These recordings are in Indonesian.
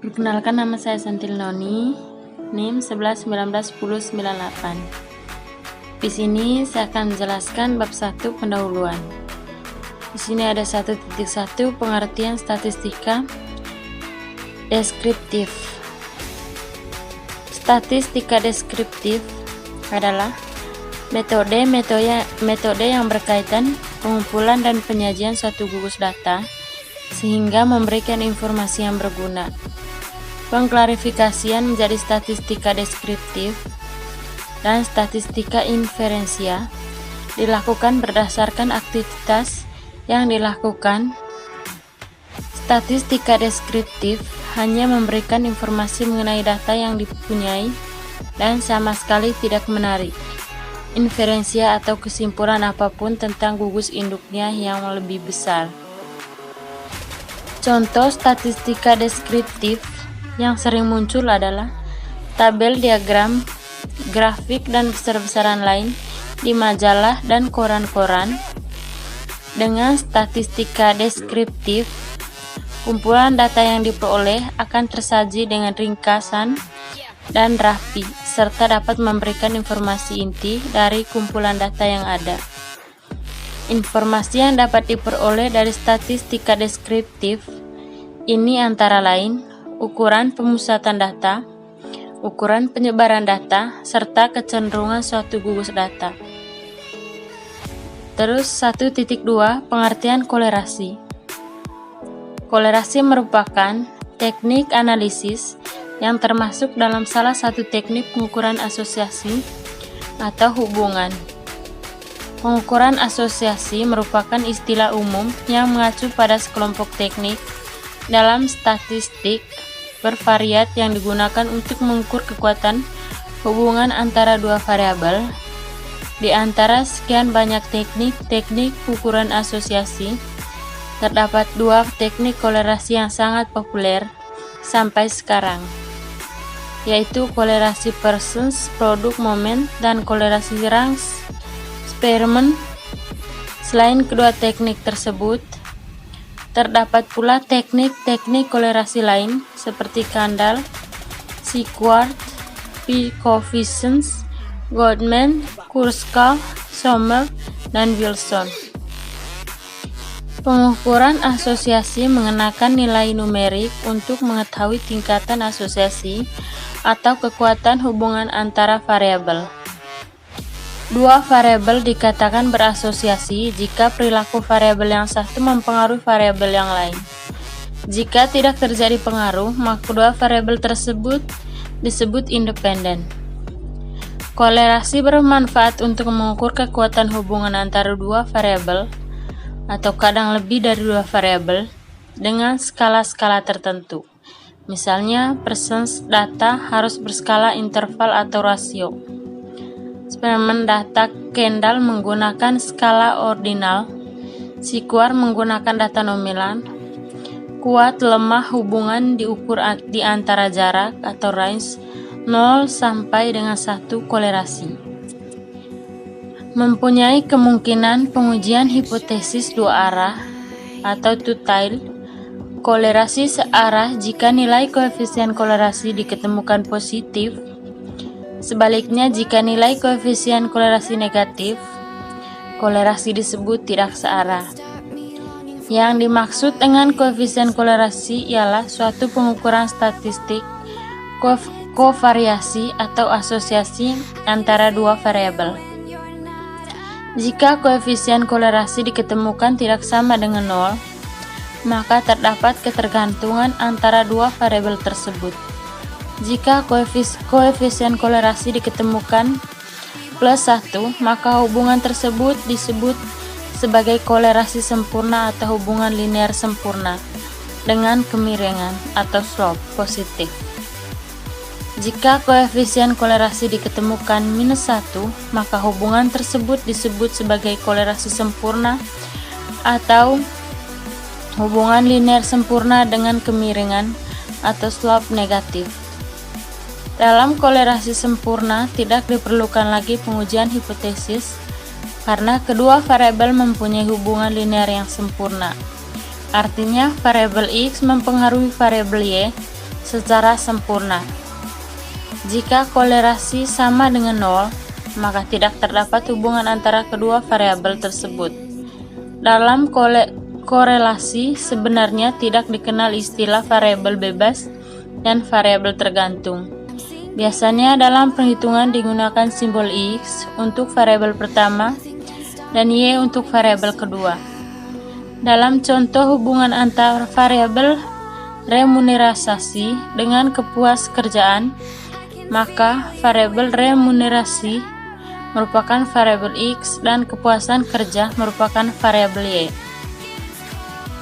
Perkenalkan, nama saya Santil Noni, NIM 11191098. Di sini saya akan menjelaskan bab 1 pendahuluan. Di sini ada 1.1 pengertian statistika deskriptif. Statistika deskriptif adalah metode yang berkaitan pengumpulan dan penyajian suatu gugus data sehingga memberikan informasi yang berguna. Pengklarifikasian menjadi statistika deskriptif dan statistika inferensia dilakukan berdasarkan aktivitas yang dilakukan. Statistika deskriptif hanya memberikan informasi mengenai data yang dipunyai dan sama sekali tidak menarik inferensia atau kesimpulan apapun tentang gugus induknya yang lebih besar. Contoh statistika deskriptif yang sering muncul adalah tabel, diagram, grafik, dan besar-besaran lain di majalah dan koran-koran. Dengan statistika deskriptif, kumpulan data yang diperoleh akan tersaji dengan ringkasan dan rapi, serta dapat memberikan informasi inti dari kumpulan data yang ada. Informasi yang dapat diperoleh dari statistika deskriptif ini antara lain ukuran pemusatan data, ukuran penyebaran data, serta kecenderungan suatu gugus data. Terus 1.2 pengertian kolerasi. Kolerasi merupakan teknik analisis yang termasuk dalam salah satu teknik pengukuran asosiasi atau hubungan. Pengukuran asosiasi merupakan istilah umum yang mengacu pada sekelompok teknik dalam statistik bervariat yang digunakan untuk mengukur kekuatan hubungan antara dua variabel. Di antara sekian banyak teknik ukuran asosiasi, terdapat dua teknik kolerasi yang sangat populer sampai sekarang, yaitu kolerasi Pearsons produk moment dan kolerasi Range-Spearman. Selain kedua teknik tersebut, terdapat pula teknik kolerasi lain seperti Kandel, Sequard, P-coefficients, Goldman, Kurskal, Sommer, dan Wilson. Pengukuran asosiasi mengenakan nilai numerik untuk mengetahui tingkatan asosiasi atau kekuatan hubungan antara variabel. Dua variabel dikatakan berasosiasi jika perilaku variabel yang satu mempengaruhi variabel yang lain. Jika tidak terjadi pengaruh, maka kedua variabel tersebut disebut independen. Kolerasi bermanfaat untuk mengukur kekuatan hubungan antara dua variabel atau kadang lebih dari dua variabel dengan skala-skala tertentu. Misalnya, Pearsons data harus berskala interval atau rasio. Spearman data Kandel menggunakan skala ordinal, Sequard menggunakan data nominal. Kuat lemah hubungan diukur di antara jarak atau range 0 sampai dengan 1 kolerasi. Mempunyai kemungkinan pengujian hipotesis dua arah atau two-tailed. Kolerasi searah jika nilai koefisien kolerasi diketemukan positif. Sebaliknya, jika nilai koefisien kolerasi negatif, kolerasi disebut tidak searah. Yang dimaksud dengan koefisien kolerasi ialah suatu pengukuran statistik kovariasi atau asosiasi antara dua variabel. Jika koefisien kolerasi diketemukan tidak sama dengan 0, maka terdapat ketergantungan antara dua variabel tersebut. Jika koefisien kolerasi diketemukan plus 1, maka hubungan tersebut disebut sebagai kolerasi sempurna atau hubungan linear sempurna dengan kemiringan atau slope positif. Jika koefisien kolerasi diketemukan minus 1, maka hubungan tersebut disebut sebagai kolerasi sempurna atau hubungan linear sempurna dengan kemiringan atau slope negatif. Dalam kolerasi sempurna tidak diperlukan lagi pengujian hipotesis karena kedua variabel mempunyai hubungan linear yang sempurna. Artinya variabel X mempengaruhi variabel Y secara sempurna. Jika kolerasi sama dengan 0, maka tidak terdapat hubungan antara kedua variabel tersebut. Dalam korelasi sebenarnya tidak dikenal istilah variabel bebas dan variabel tergantung. Biasanya dalam perhitungan digunakan simbol X untuk variabel pertama dan Y untuk variabel kedua. Dalam contoh hubungan antar variabel remunerasi dengan kepuaskerjaan, maka variabel remunerasi merupakan variabel X dan kepuasan kerja merupakan variabel Y.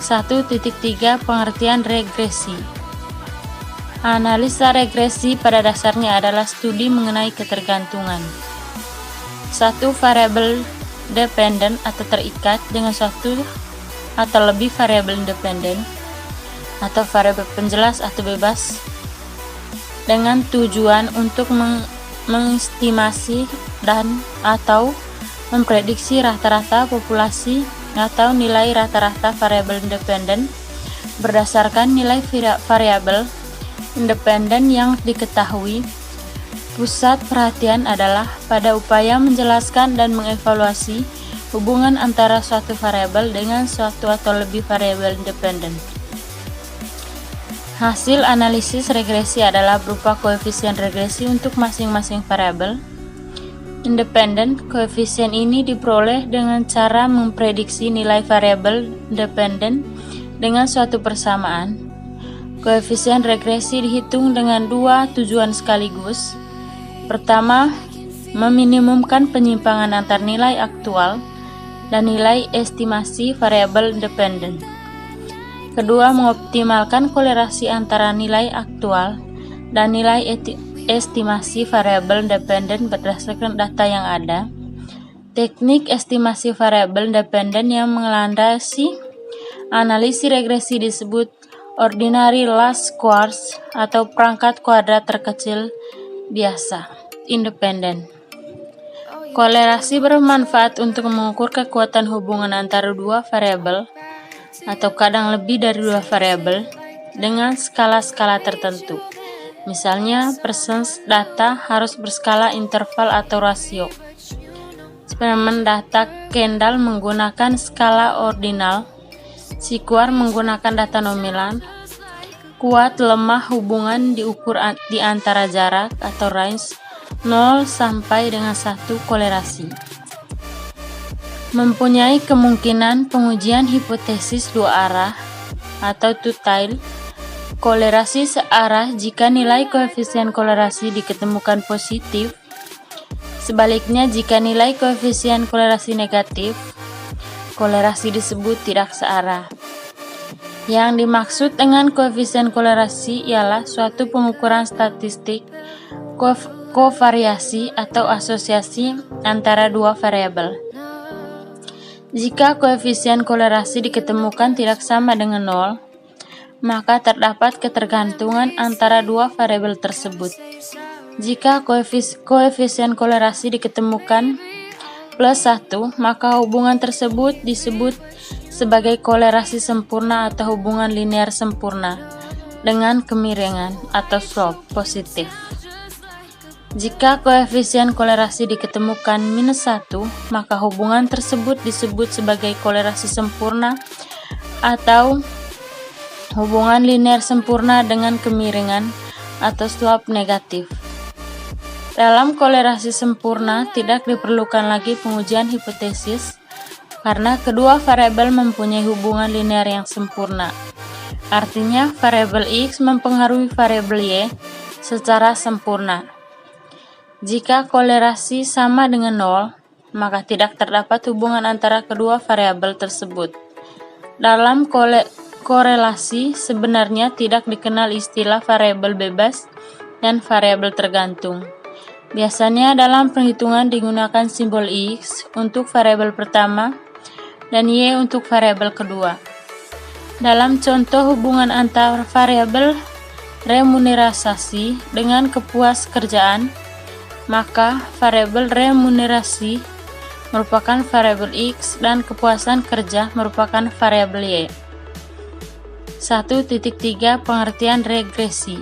1.3 Pengertian regresi. Analisa regresi pada dasarnya adalah studi mengenai ketergantungan. Satu variabel dependen atau terikat dengan suatu atau lebih variabel independen atau variabel penjelas atau bebas dengan tujuan untuk mengestimasi dan atau memprediksi rata-rata populasi atau nilai rata-rata variabel independen berdasarkan nilai variabel independen yang diketahui. Pusat perhatian adalah pada upaya menjelaskan dan mengevaluasi hubungan antara suatu variabel dengan suatu atau lebih variabel independen. Hasil analisis regresi adalah berupa koefisien regresi untuk masing-masing variabel independen. Koefisien ini diperoleh dengan cara memprediksi nilai variabel independen dengan suatu persamaan. Koefisien regresi dihitung dengan dua tujuan sekaligus. Pertama, meminimumkan penyimpangan antar nilai aktual dan nilai estimasi variabel independen. Kedua, mengoptimalkan kolerasi antara nilai aktual dan nilai estimasi variabel independen berdasarkan data yang ada. Teknik estimasi variabel independen yang melandasi analisis regresi disebut ordinary least squares atau perangkat kuadrat terkecil biasa independen. Kolerasi bermanfaat untuk mengukur kekuatan hubungan antara dua variabel atau kadang lebih dari dua variabel dengan skala-skala tertentu. Misalnya, persens data harus berskala interval atau rasio. Eksperimen data Kendall menggunakan skala ordinal. Square menggunakan data nominal. Kuat lemah hubungan diukur di antara jarak atau range 0 sampai dengan 1 kolerasi. Mempunyai kemungkinan pengujian hipotesis dua arah atau two-tailed. Kolerasi searah jika nilai koefisien kolerasi diketemukan positif. Sebaliknya, jika nilai koefisien kolerasi negatif, kolerasi disebut tidak searah. Yang dimaksud dengan koefisien kolerasi ialah suatu pengukuran statistik kovariasi atau asosiasi antara dua variabel. Jika koefisien kolerasi diketemukan tidak sama dengan 0, maka terdapat ketergantungan antara dua variabel tersebut. Jika koefisien kolerasi diketemukan plus 1, maka hubungan tersebut disebut sebagai kolerasi sempurna atau hubungan linear sempurna dengan kemiringan atau slope positif. Jika koefisien kolerasi diketemukan minus 1, maka hubungan tersebut disebut sebagai kolerasi sempurna atau hubungan linear sempurna dengan kemiringan atau slope negatif. Dalam kolerasi sempurna tidak diperlukan lagi pengujian hipotesis karena kedua variabel mempunyai hubungan linear yang sempurna. Artinya variabel X mempengaruhi variabel Y secara sempurna. Jika kolerasi sama dengan 0, maka tidak terdapat hubungan antara kedua variabel tersebut. Dalam korelasi sebenarnya tidak dikenal istilah variabel bebas dan variabel tergantung. Biasanya dalam perhitungan digunakan simbol X untuk variabel pertama dan Y untuk variabel kedua. Dalam contoh hubungan antar variabel remunerasi dengan kepuaskerjaan, maka variabel remunerasi merupakan variabel X dan kepuasan kerja merupakan variabel Y. 1.3 Pengertian regresi.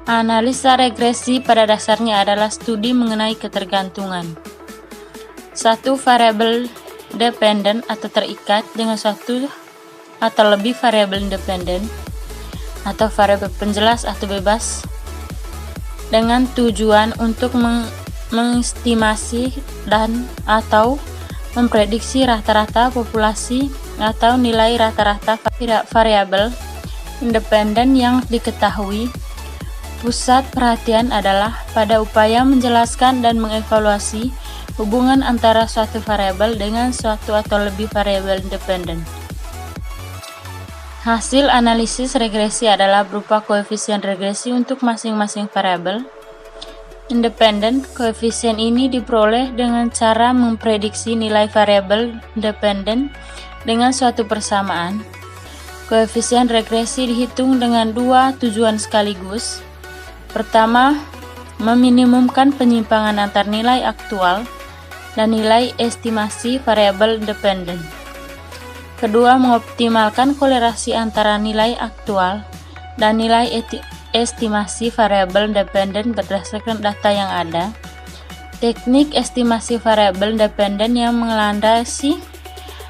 Analisa regresi pada dasarnya adalah studi mengenai ketergantungan. Satu variabel dependen atau terikat dengan satu atau lebih variabel independen atau variabel penjelas atau bebas dengan tujuan untuk mengestimasi dan atau memprediksi rata-rata populasi atau nilai rata-rata variabel independen yang diketahui. Pusat perhatian adalah pada upaya menjelaskan dan mengevaluasi hubungan antara suatu variabel dengan suatu atau lebih variabel independen. Hasil analisis regresi adalah berupa koefisien regresi untuk masing-masing variabel independen. Koefisien ini diperoleh dengan cara memprediksi nilai variabel independen dengan suatu persamaan. Koefisien regresi dihitung dengan dua tujuan sekaligus. Pertama, meminimumkan penyimpangan antar nilai aktual dan nilai estimasi variabel independen. Kedua, mengoptimalkan kolerasi antara nilai aktual dan nilai estimasi variabel independen berdasarkan data yang ada. Teknik estimasi variabel independen yang melandasi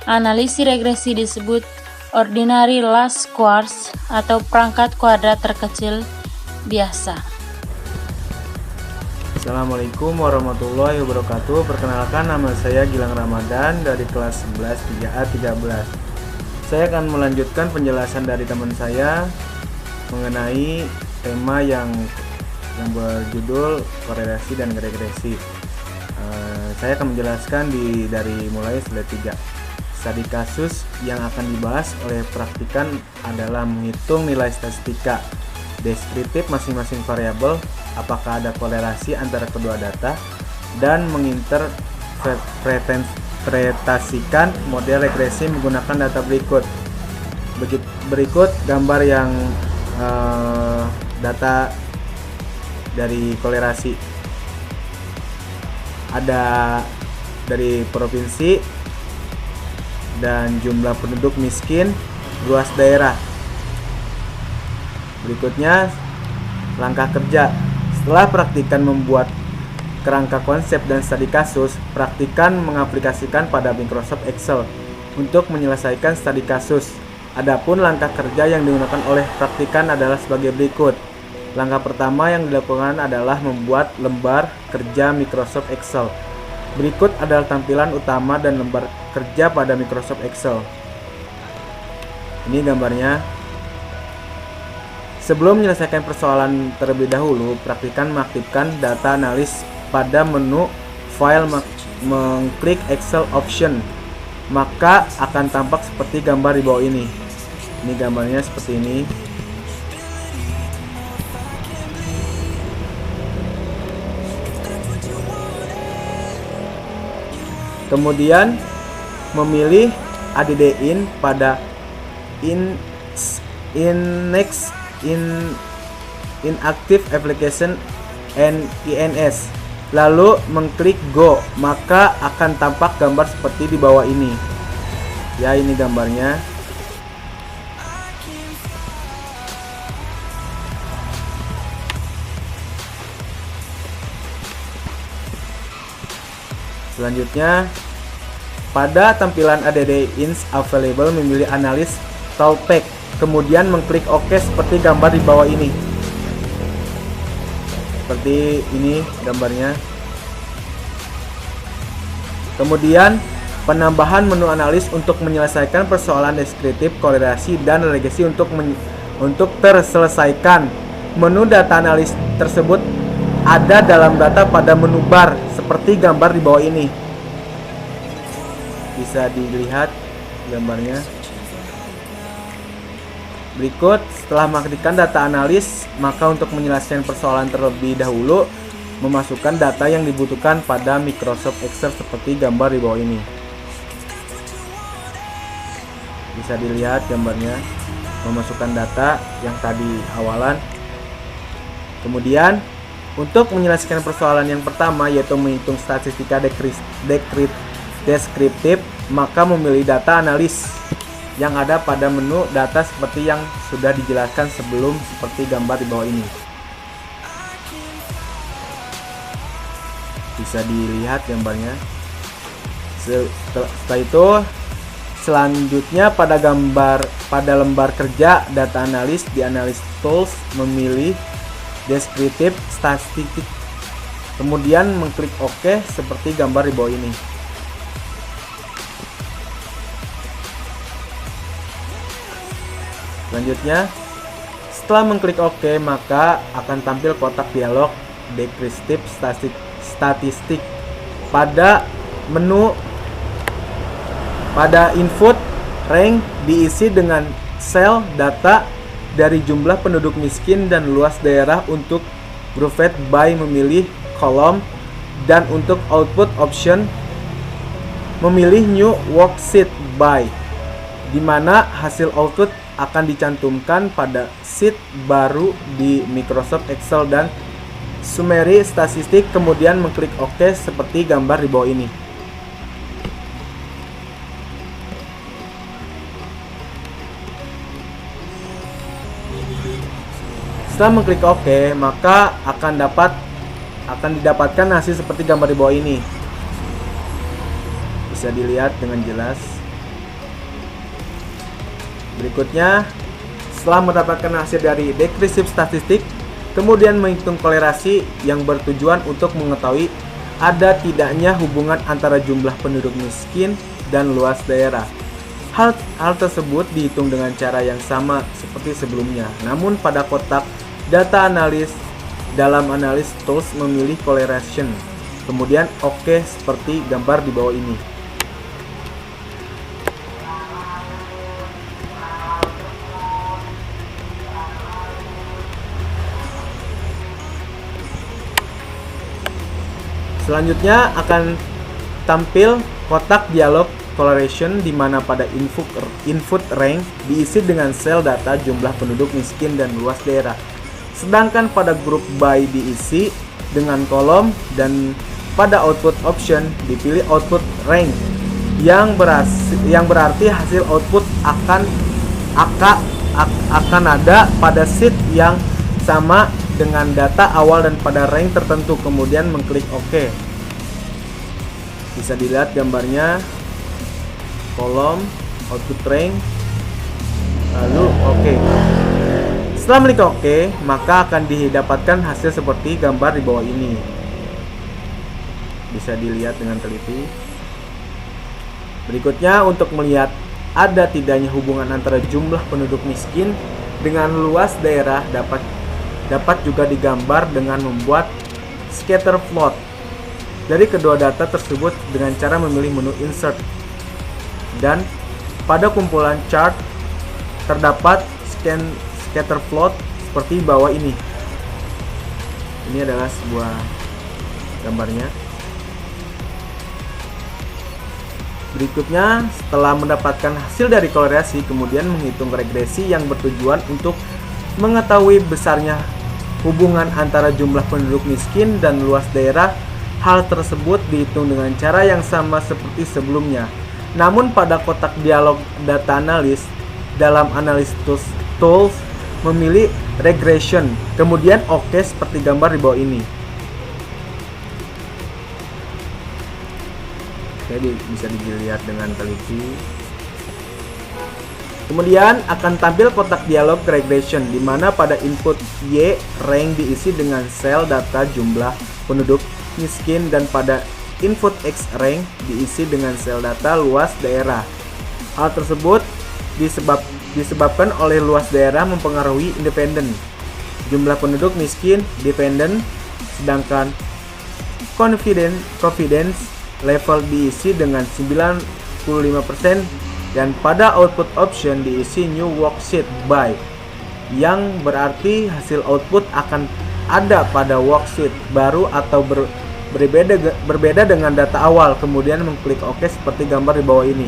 analisis regresi disebut ordinary least squares atau perangkat kuadrat terkecil biasa. Assalamualaikum warahmatullahi wabarakatuh. Perkenalkan, nama saya Gilang Ramadan dari kelas 11 3A 13. Saya akan melanjutkan penjelasan dari teman saya mengenai tema yang berjudul korelasi dan regresi. Saya akan menjelaskan dari mulai slide 3. Studi kasus yang akan dibahas oleh praktikan adalah menghitung nilai statistika deskriptif masing-masing variabel, apakah ada kolerasi antara kedua data, dan menginterpretasikan model regresi menggunakan data berikut. Berikut gambar yang data dari kolerasi. Ada dari provinsi dan jumlah penduduk miskin, luas daerah. Berikutnya, langkah kerja. Setelah praktikan membuat kerangka konsep dan studi kasus, praktikan mengaplikasikan pada Microsoft Excel untuk menyelesaikan studi kasus. Adapun langkah kerja yang digunakan oleh praktikan adalah sebagai berikut. Langkah pertama yang dilakukan adalah membuat lembar kerja Microsoft Excel. Berikut adalah tampilan utama dan lembar kerja pada Microsoft Excel. Ini gambarnya. Sebelum menyelesaikan persoalan terlebih dahulu, praktikan mengaktifkan data analis pada menu file, mengklik Excel option, maka akan tampak seperti gambar di bawah ini. Ini gambarnya seperti ini. Kemudian memilih add in pada inactive application and INS, lalu mengklik go, maka akan tampak gambar seperti di bawah ini. Ya, ini gambarnya. Selanjutnya, pada tampilan add ins available memilih analis toolpath, kemudian mengklik OK seperti gambar di bawah ini. Seperti ini gambarnya. Kemudian penambahan menu analis untuk menyelesaikan persoalan deskriptif, korelasi, dan regresi untuk terselesaikan. Menu data analis tersebut ada dalam data pada menu bar seperti gambar di bawah ini. Bisa dilihat gambarnya. Berikut, setelah mengaktifkan data analis, maka untuk menyelesaikan persoalan terlebih dahulu, memasukkan data yang dibutuhkan pada Microsoft Excel seperti gambar di bawah ini. Bisa dilihat gambarnya, memasukkan data yang tadi awalan. Kemudian, untuk menyelesaikan persoalan yang pertama, yaitu menghitung statistika deskriptif, maka memilih data analis. yang ada pada menu data seperti yang sudah dijelaskan sebelum seperti gambar di bawah ini. Bisa dilihat gambarnya. Setelah itu selanjutnya pada lembar kerja data analis di analysis tools memilih descriptive statistik, kemudian mengklik OK seperti gambar di bawah ini. Selanjutnya, setelah mengklik OK, maka akan tampil kotak dialog descriptive statistik pada menu. Pada input rank diisi dengan sel data dari jumlah penduduk miskin dan luas daerah untuk grouped by memilih kolom, dan untuk output option memilih new worksheet by, di mana hasil output akan dicantumkan pada sheet baru di Microsoft Excel dan summary statistik, kemudian mengklik OK seperti gambar di bawah ini. Setelah mengklik OK, maka akan didapatkan hasil seperti gambar di bawah ini. Bisa dilihat dengan jelas. Berikutnya, setelah mendapatkan hasil dari descriptive statistik, kemudian menghitung kolerasi yang bertujuan untuk mengetahui ada tidaknya hubungan antara jumlah penduduk miskin dan luas daerah. Hal tersebut dihitung dengan cara yang sama seperti sebelumnya, namun pada kotak data analis dalam analysis tools memilih correlation, kemudian OK seperti gambar di bawah ini. Selanjutnya akan tampil kotak dialog correlation, di mana pada input rank diisi dengan sel data jumlah penduduk miskin dan luas daerah. Sedangkan pada group by diisi dengan kolom, dan pada output option dipilih output rank, yang berarti hasil output akan ada pada sheet yang sama dengan data awal dan pada rank tertentu, kemudian mengklik OK. Bisa dilihat gambarnya, kolom, output rank, lalu OK. Setelah mengklik OK, maka akan didapatkan hasil seperti gambar di bawah ini. Bisa dilihat dengan teliti. Berikutnya, untuk melihat ada tidaknya hubungan antara jumlah penduduk miskin dengan luas daerah dapat juga digambar dengan membuat scatter plot dari kedua data tersebut dengan cara memilih menu insert, dan pada kumpulan chart terdapat scatter plot seperti bawah ini. Ini adalah sebuah gambarnya. Berikutnya, setelah mendapatkan hasil dari korelasi, kemudian menghitung regresi yang bertujuan untuk mengetahui besarnya hubungan antara jumlah penduduk miskin dan luas daerah. Hal tersebut dihitung dengan cara yang sama seperti sebelumnya. Namun pada kotak dialog data analis dalam analysis tools memilih regression, kemudian OK seperti gambar di bawah ini. Jadi bisa dilihat dengan teliti. Kemudian akan tampil kotak dialog regression, di mana pada input Y rank diisi dengan sel data jumlah penduduk miskin, dan pada input X rank diisi dengan sel data luas daerah. Hal tersebut disebabkan oleh luas daerah mempengaruhi independen, jumlah penduduk miskin dependen, sedangkan confidence level diisi dengan 95%, dan pada output option diisi new worksheet by, yang berarti hasil output akan ada pada worksheet baru atau berbeda dengan data awal, kemudian mengklik OK seperti gambar di bawah ini.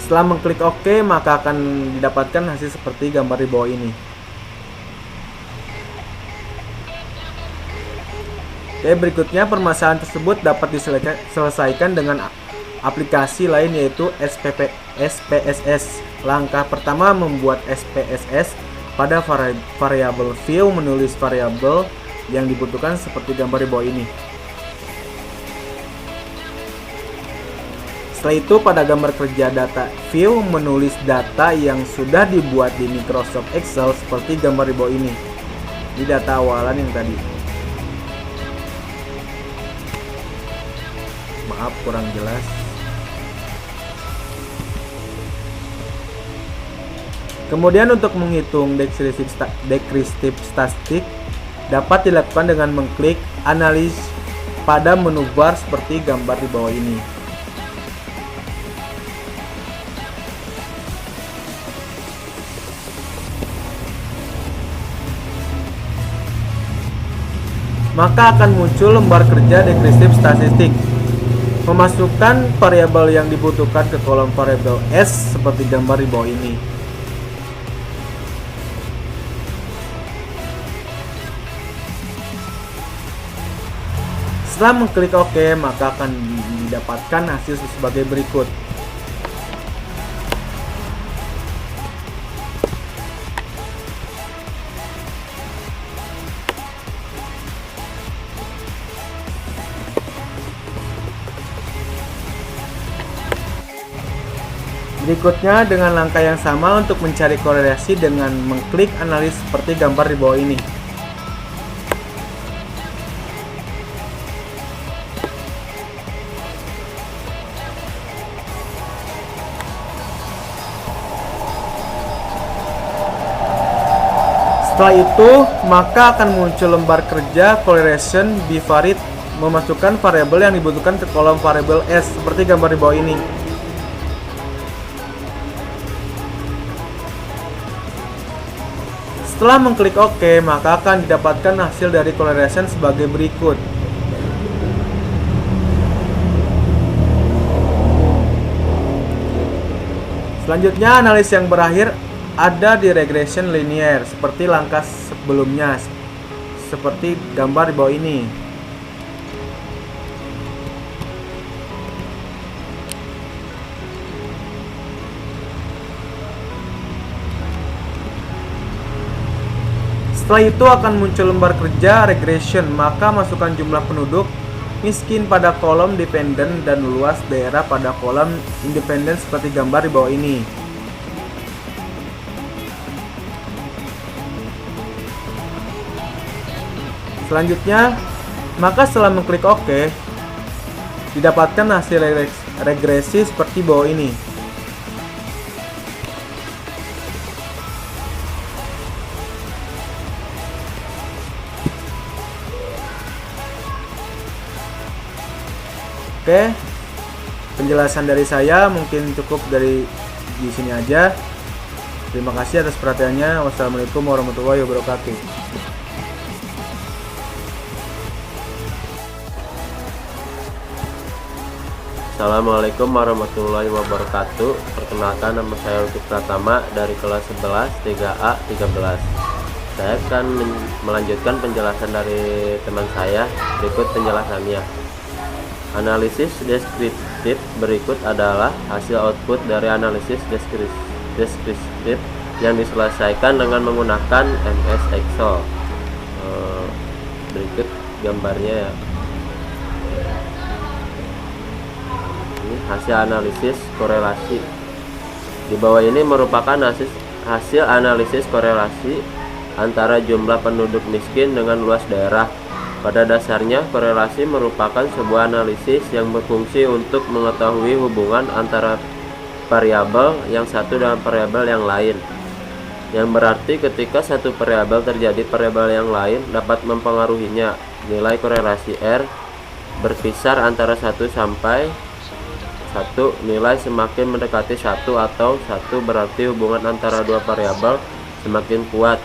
Setelah mengklik OK, maka akan didapatkan hasil seperti gambar di bawah ini. Oke, berikutnya permasalahan tersebut dapat diselesaikan dengan aplikasi lain yaitu SPSS. Langkah pertama membuat SPSS. Pada variabel view menulis variabel yang dibutuhkan seperti gambar di bawah ini. Setelah itu pada gambar kerja data view menulis data yang sudah dibuat di Microsoft Excel seperti gambar di bawah ini. Ini data awalan yang tadi. Maaf kurang jelas. Kemudian untuk menghitung deskriptif statistik dapat dilakukan dengan mengklik analis pada menu bar seperti gambar di bawah ini. Maka akan muncul lembar kerja deskriptif statistik. Memasukkan variabel yang dibutuhkan ke kolom variabel S seperti gambar di bawah ini. Setelah mengklik OK, maka akan didapatkan hasil sebagai berikut. Berikutnya dengan langkah yang sama untuk mencari korelasi dengan mengklik analis seperti gambar di bawah ini. Setelah itu, maka akan muncul lembar kerja correlation bivariate memasukkan variabel yang dibutuhkan ke kolom variabel S seperti gambar di bawah ini. Setelah mengklik OK, maka akan didapatkan hasil dari correlation sebagai berikut. Selanjutnya, analis yang berakhir ada di regression linear seperti langkah sebelumnya, seperti gambar di bawah ini. Setelah itu akan muncul lembar kerja regression, maka masukkan jumlah penduduk miskin pada kolom dependen dan luas daerah pada kolom independen seperti gambar di bawah ini. Selanjutnya, maka setelah mengklik OK, didapatkan hasil regresi seperti bawah ini. Oke, penjelasan dari saya mungkin cukup di sini aja. Terima kasih atas perhatiannya. Wassalamualaikum warahmatullahi wabarakatuh. Assalamualaikum warahmatullahi wabarakatuh. Perkenalkan, nama saya Lutfi Pratama dari kelas 11 3A 13. Saya akan melanjutkan penjelasan dari teman saya. Berikut penjelasannya. Analisis deskriptif berikut adalah hasil output dari analisis deskriptif yang diselesaikan dengan menggunakan MS Excel. Berikut gambarnya ya. Ini hasil analisis korelasi. Di bawah ini merupakan hasil analisis korelasi antara jumlah penduduk miskin dengan luas daerah. Pada dasarnya, korelasi merupakan sebuah analisis yang berfungsi untuk mengetahui hubungan antara variabel yang satu dengan variabel yang lain. Yang berarti ketika satu variabel terjadi variabel yang lain dapat mempengaruhinya. Nilai korelasi R berkisar antara 1 sampai 1. Nilai semakin mendekati 1 atau 1 berarti hubungan antara dua variabel semakin kuat.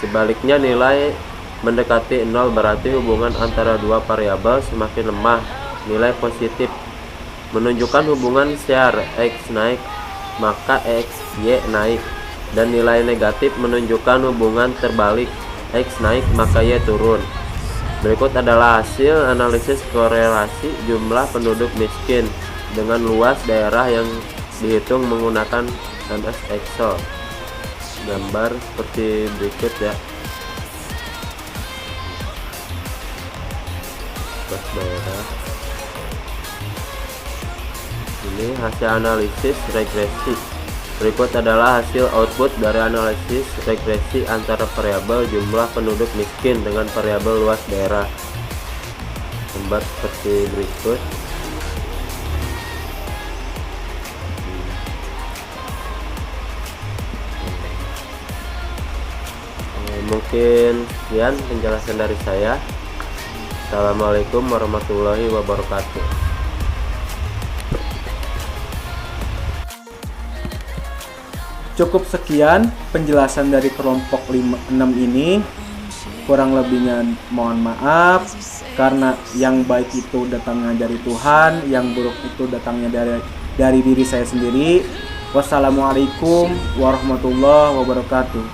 Sebaliknya, nilai mendekati 0 berarti hubungan antara dua variabel semakin lemah. Nilai positif menunjukkan hubungan share X naik maka X Y naik, dan nilai negatif menunjukkan hubungan terbalik X naik maka Y turun. Berikut adalah hasil analisis korelasi jumlah penduduk miskin dengan luas daerah yang dihitung menggunakan MS Excel. Gambar seperti berikut ya. Luas daerah. Ini hasil analisis regresi. Berikut adalah hasil output dari analisis regresi antara variabel jumlah penduduk miskin dengan variabel luas daerah. Gambar seperti berikut. Mungkin sekian penjelasan dari saya. Assalamualaikum warahmatullahi wabarakatuh. Cukup sekian penjelasan dari kelompok 6 ini. Kurang lebihnya mohon maaf, karena yang baik itu datangnya dari Tuhan, yang buruk itu datangnya dari diri saya sendiri. Wassalamualaikum warahmatullahi wabarakatuh.